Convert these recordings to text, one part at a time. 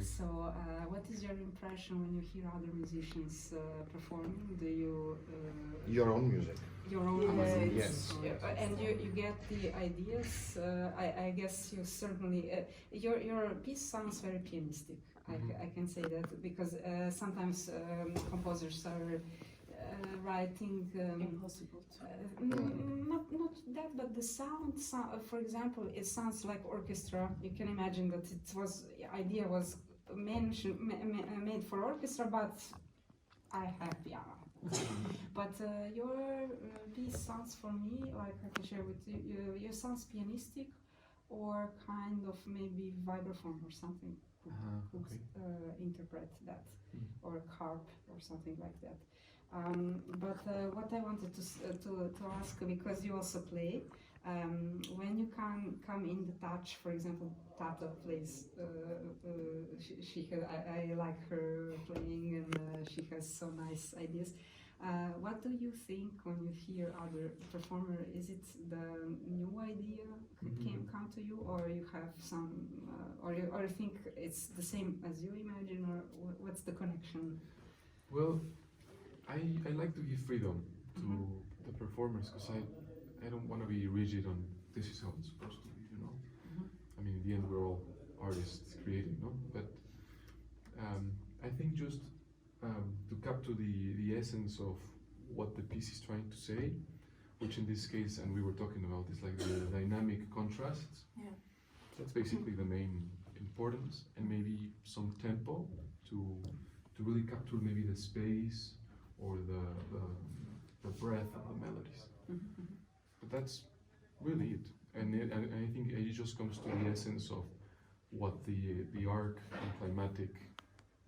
So, what is your impression when you hear other musicians performing? Do you Your own music. your own Yeah, music? Yes. And you get the ideas. I guess you certainly your piece sounds very pianistic. I can say that because sometimes composers are writing Impossible to. not that, but the sound. For example, it sounds like orchestra. You can imagine that idea was made for orchestra, but I have piano. But your piece sounds for me like I can share with you. Your sounds pianistic, or kind of maybe vibraphone or something could interpret that, or harp or something like that. But what I wanted to ask, because you also play, when you can come in the touch, for example, Tata plays. I like her playing, and she has so nice ideas. What do you think when you hear other performer? Is it the new idea come to you, or you have some, or you think it's the same as you imagine, or what's the connection? Well, I like to give freedom to the performers because I don't want to be rigid on this is how it's supposed to be, you know. I mean, in the end, we're all artists creating, no? But I think just to capture the essence of what the piece is trying to say, which in this case, and we were talking about this, like the dynamic contrasts. Yeah. That's basically the main importance, and maybe some tempo to really capture maybe the space or the breadth of the melodies. But that's really it. And I think it just comes to the essence of what the arc and climatic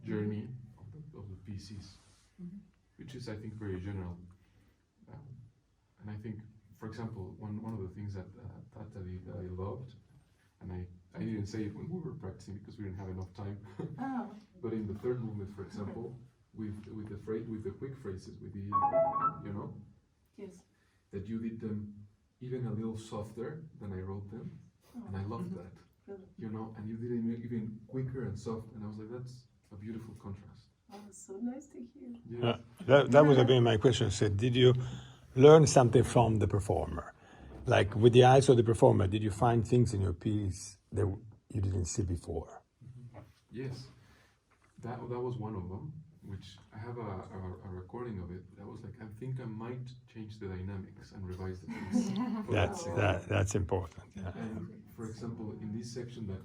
journey of the piece is, which is, I think, very general. And I think, for example, one of the things that Tata did that I loved, and I didn't say it when we were practicing because we didn't have enough time. But in the third movement, for example, with the quick phrases, with the you know, Yes. that you did them even a little softer than I wrote them, and I loved that. Really? You know, and you did it even quicker and soft, and I was like, that's a beautiful contrast. Oh, so nice to hear. Yes. That would have been my question. So did you learn something from the performer? Like with the eyes of the performer, did you find things in your piece that you didn't see before? Yes, that was one of them, which I have a recording of it. I was like, I think I might change the dynamics and revise the piece. for that section. That's important. Yeah. And for example, in this section that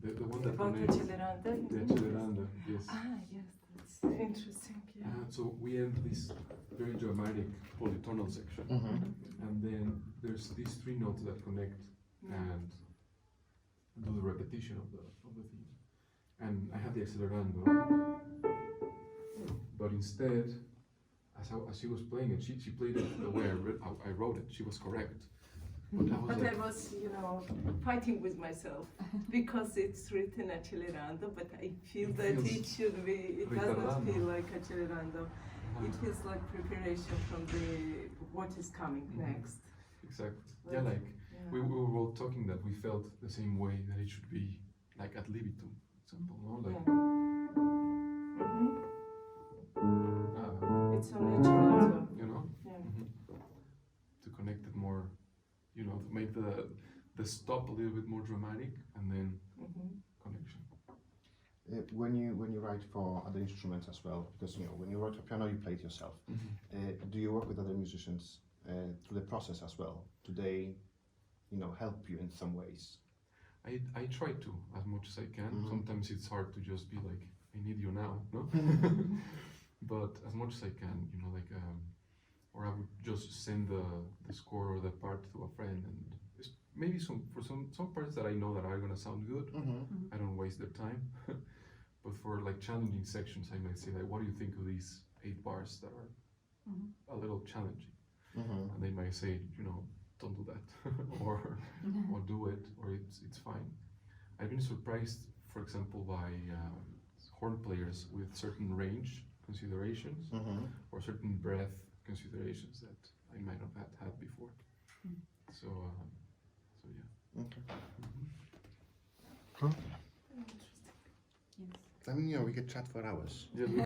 the one that About connects Acceleranda? the Acceleranda, yes. Yes, that's interesting. Yeah. So we end this very dramatic polytonal section, and then there's these three notes that connect and do the repetition of the theme. And I had the Accelerando, but instead, as she was playing it, she played it the way I wrote it. She was correct. But I was, fighting with myself because it's written Accelerando, but I feel that it should be, it does not feel like Accelerando. It feels like preparation from what is coming next. Exactly. But, Yeah, like we were all talking that we felt the same way, that it should be like ad libitum, for example, no? Like, it's so natural. you know? Yeah. To connect it more, to make the stop a little bit more dramatic, and then connection. When you write for other instruments as well, because when you write for piano, you play it yourself. Do you work with other musicians through the process as well? Do they, help you in some ways? I try to as much as I can. Sometimes it's hard to just be like, I need you now, no? But as much as I can, or I would just send the score or the part to a friend, and maybe some parts that I know that are gonna sound good, I don't waste their time. But for like challenging sections, I might say like, what do you think of these 8 bars that are a little challenging? And they might say, don't do that, or do it, or it's fine. I've been surprised, for example, by horn players with certain range considerations or certain breath considerations that I might not have had before. So yeah. Okay. Cool. I mean, we could chat for hours. Yeah,